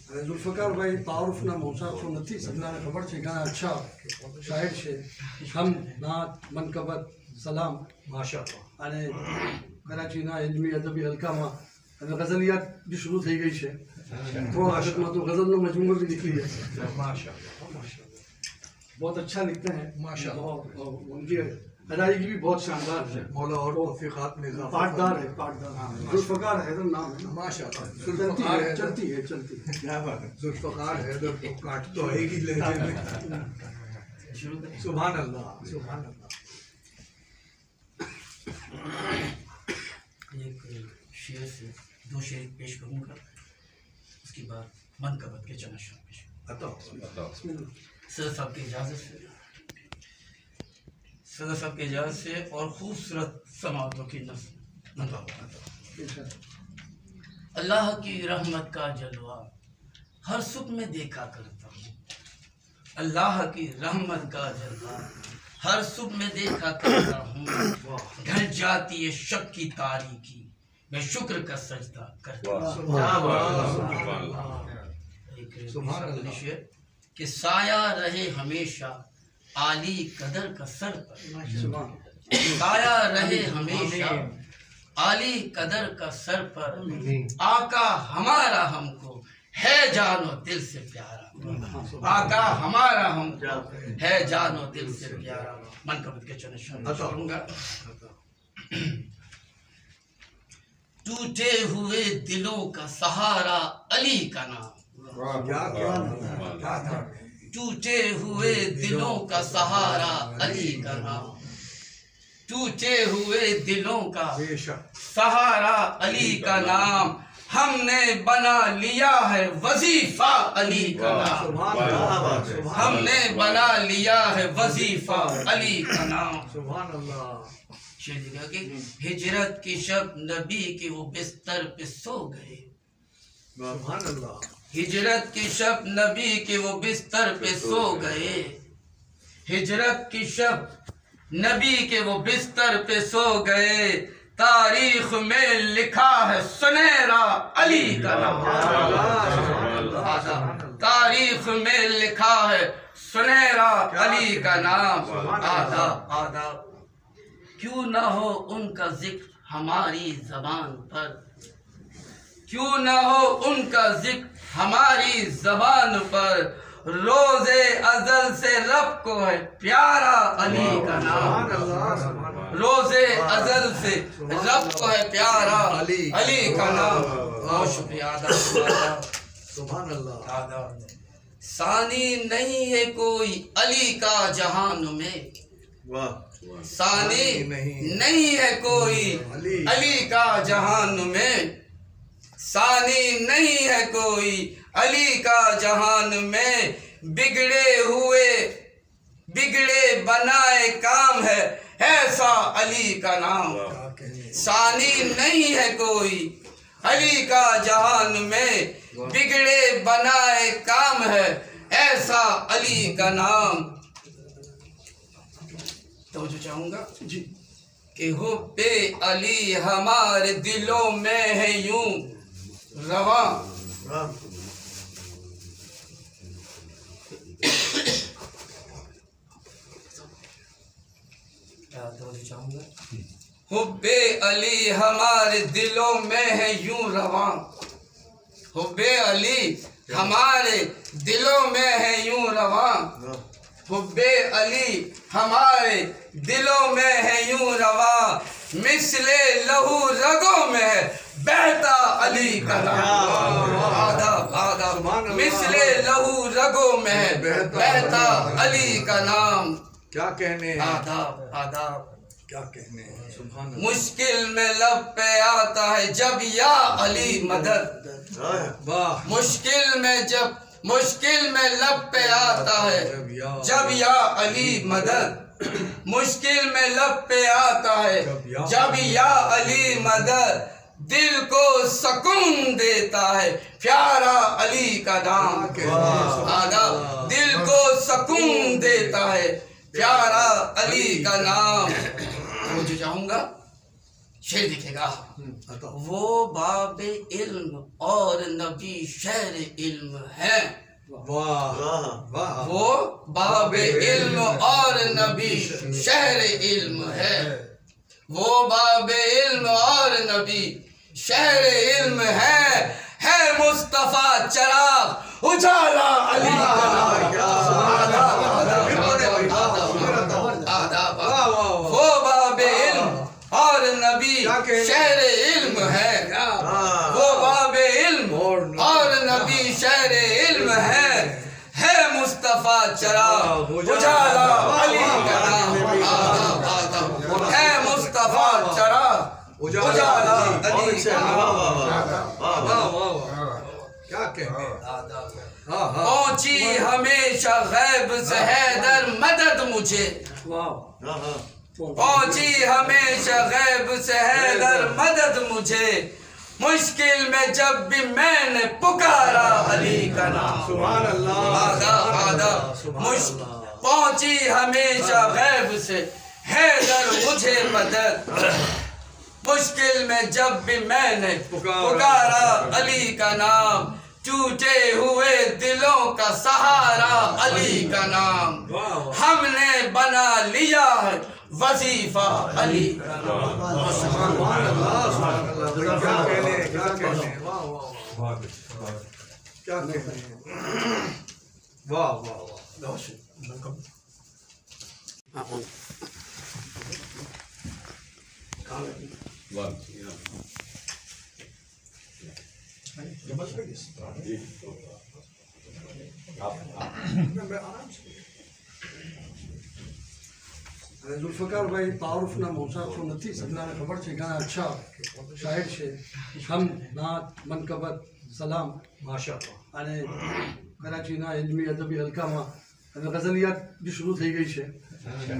ذوالفقار بھائی تعارف نہ موسیٰ کو نتی سبنا نے خبر چھے گانا اچھا شاعر چھے ہم نات منقبت سلام ماشاءاللہ آنے کراچی نا علمی ادبی حلقہ ماں غزلیات بھی شروع تھی گئی چھے تو آشت ماں تو غزل نو مجموعہ بھی نکلی ہے بہت اچھا لکھتے ہیں ماشاءاللہ ان کی ادائیگی بھی بہت شاندار ہے مولا اور توفیقات میں پاٹدار ہے ذوالفقار حیدر نام ہے ماشاءاللہ چلتی ہے کیا بات ہے ذوالفقار حیدر تو کاٹ تو آئے گی لہجے میں سبحان اللہ سبحان اللہ ایک شعر سے دو شعر پیش کروں گا اس کے بعد منقبت کے چند اشعار پیش کروں گا صدر صاحب کی اجازت سے اور خوبصورت سماعتوں کی نظم اللہ کی رحمت کا جلوہ ہر صبح میں دیکھا کرتا ہوں اللہ کی رحمت کا جلوہ ہر صبح میں دیکھا کرتا ہوں ڈھل جاتی ہے شک کی تاریکی میں شکر کا سجدہ کرتا ہوں کہ سایہ رہے ہمیشہ عالی قدر کا سر پر سایہ رہے ہمیشہ عالی قدر کا سر پر آقا ہمارا ہم کو ہے جان و دل سے پیارا آقا ہمارا ہم کو ہے جان و دل سے پیارا منقبت کے چند اشعار کروں گا ٹوٹے ہوئے دلوں کا سہارا علی کا نام ٹوٹے ہوئے دلوں کا سہارا علی کا نام ٹوٹے ہوئے دلوں کا سہارا علی کا نام ہم نے بنا لیا ہے وظیفہ علی کا نام ہم نے بنا لیا ہے وظیفہ علی کا نام سبحان اللہ کہ ہجرت کی شب نبی کے وہ بستر پہ سو گئے سبحان اللہ ہجرت کی شب نبی کے وہ بستر پہ سو گئے ہجرت کی شب نبی کے وہ بستر پہ سو گئے تاریخ میں لکھا ہے سنہرا علی کا نام تاریخ میں لکھا ہے سنہرا علی کا نام آداب کیوں نہ ہو ان کا ذکر ہماری زبان پر کیوں نہ ہو ان کا ذکر ہماری زبان پر روز ازل سے رب کو ہے پیارا علی کا نام روز ازل سے رب کو ہے پیارا علی کا نام بہت شکریہ سبحان اللہ ثانی نہیں ہے کوئی علی کا جہان میں ثانی نہیں ہے کوئی علی کا جہان میں ثانی نہیں ہے کوئی علی کا جہان میں بگڑے بنائے کام ہے ایسا علی کا نام ثانی نہیں ہے کوئی علی کا جہان میں بگڑے بنائے کام ہے ایسا علی کا نام توجہ چاہوں گا جی کہ حب علی ہمارے دلوں میں ہے یوں رواں حب علی ہمارے دلوں میں ہے یوں رواں حب علی ہمارے دلوں میں ہے یوں رواں حب علی ہمارے دلوں میں ہے یوں رواں مثل لہو رگوں میں ہے بہتا علی کا نام آداب مثل لہو رگوں میں ہے بہتا علی کا نام کیا کہنے آداب کیا کہنے سبحان اللہ مشکل میں لب پہ آتا ہے جب یا علی مدد مشکل میں لب پہ آتا ہے جب یا علی مدد مشکل میں لب پہ آتا ہے جب یا علی مدد دل کو سکون دیتا ہے پیارا علی کا نام آداب دل کو سکون دیتا ہے پیارا علی کا نام وہ جو چاہوں گا شعر دکھے گا وہ باب علم اور نبی شہر علم ہے وہ باب علم اور نبی شہر علم ہے وہ باب علم اور نبی شہر علم ہے مصطفیٰ چراغ اجالا علی وہ باب علم اور نبی شہر علم ہے وہ باب علم اور نبی شہر علم ہے مصطفیٰ چراغ اجالا علی کا نام ہے مصطفیٰ چراغ اجالا علی کا نام پہنچی ہمیشہ غیب سے حیدر مدد مجھے پہنچی ہمیشہ غیب سے حیدر مدد مجھے مشکل میں جب بھی میں نے پکارا علی کا نام پہنچی ہمیشہ غیب سے حیدر مجھے مدد مشکل میں جب بھی میں نے پکارا علی کا نام ٹوٹے ہوئے دلوں کا سہارا علی کا نام ہم نے بنا لیا ہے وظیفہ علی کا نام ذوالفقار ભાઈ તારુફના મોસાફો નથી સગનાને ખબર છે ઘણા અચ્છા શાયર છે હમ નાત મનકબત સલામ માશાઅલ્લાહ અને કરાચીના ઇલ્મી અદબી હલકામાં હવે ગઝલિયાત બી શરૂ થઈ ગઈ છે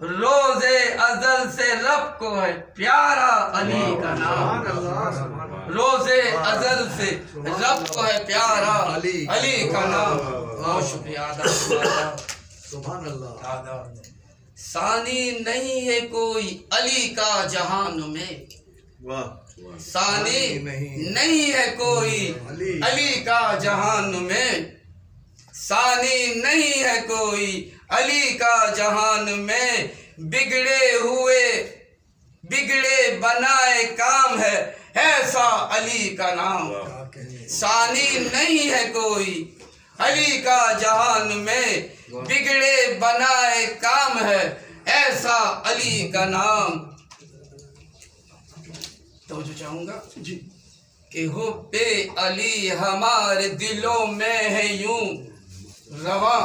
روز ازل سے رب کو ہے پیارا علی کا نام روز ازل سے رب کو ہے پیارا علی کا نام بہت شکریہ آداب سبحان اللہ آداب ثانی نہیں ہے کوئی علی کا جہان میں ثانی نہیں ہے کوئی علی کا جہان میں ثانی نہیں ہے کوئی علی کا جہان میں بگڑے بنائے کام ہے ایسا علی کا نام ثانی نہیں ہے کوئی علی کا جہان میں بگڑے بنائے کام ہے ایسا علی کا نام توجہ چاہوں گا جی کہ حب علی ہمارے دلوں میں ہے یوں رواں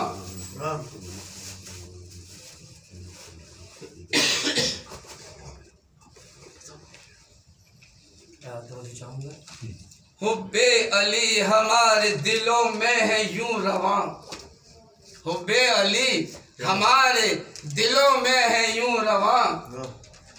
حب علی ہمارے دلوں میں ہے یوں رواں حب علی ہمارے دلوں میں ہے یوں رواں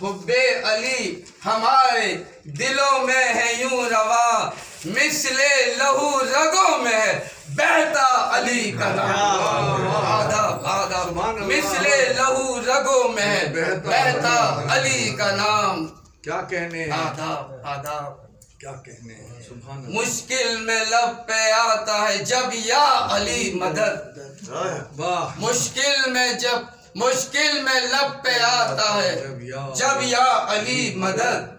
حب علی ہمارے دلوں میں ہے یوں رواں مثل لہو رگوں میں ہے بہتا علی کا نام آداب آداب مثل لہو رگوں میں ہے بہتا علی کا نام کیا کہنے آداب آداب کیا کہنے سبحان اللہ مشکل میں لب پہ آتا ہے جب یا علی مدد واہ مشکل میں لب پہ آتا ہے جب یا علی مدد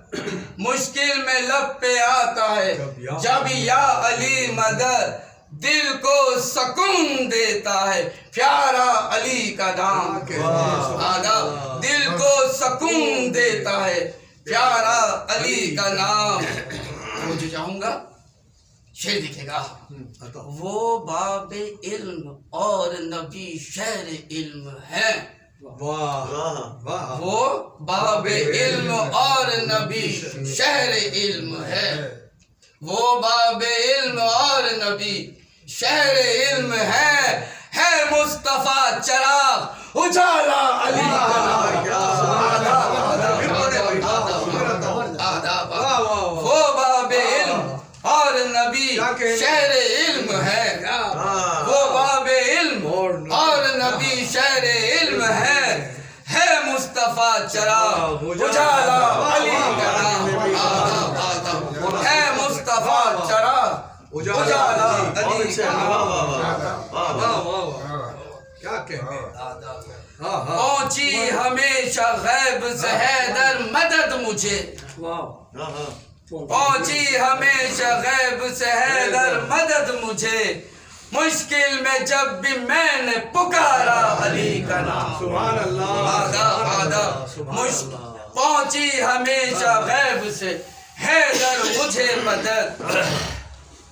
مشکل میں لب پہ آتا ہے جب یا علی مدد دل کو سکون دیتا ہے پیارا علی کا نام آداب دل کو سکون دیتا ہے پیارا علی کا نام مجھے چاہوں گا شعر دکھے گا وہ باب علم اور نبی شہر علم ہے واہ واہ وہ باب علم اور نبی شہر علم ہے وہ باب علم اور نبی شہر علم ہے مصطفیٰ چراغ اجالا علی وہ باب علم اور نبی شہر علم ہے وہ باب علم اور نبی شہر علم ہے مصطفیٰ چراغ اجالا علی کا نام ہے مصطفیٰ چراغ اجالا علی کا نام کیا کہنے پہنچی ہمیشہ غیب سے حیدر مدد مجھے پہنچی ہمیشہ غیب سے حیدر مدد مجھے مشکل میں جب بھی میں نے پکارا علی کا نام سبحان اللہ آداب پہنچی ہمیشہ غیب سے حیدر مجھے مدد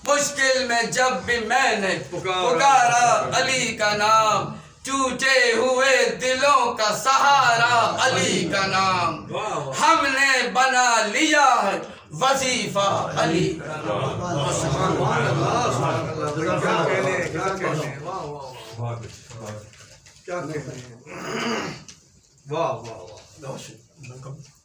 مشکل میں جب بھی میں نے پکارا علی کا نام ٹوٹے ہوئے دلوں کا سہارا علی کا نام ہم نے بنا لیا ہے وظیفہ علی کا نام کیا کہنے واہ واہ کیا کہنے واہ واہ واہ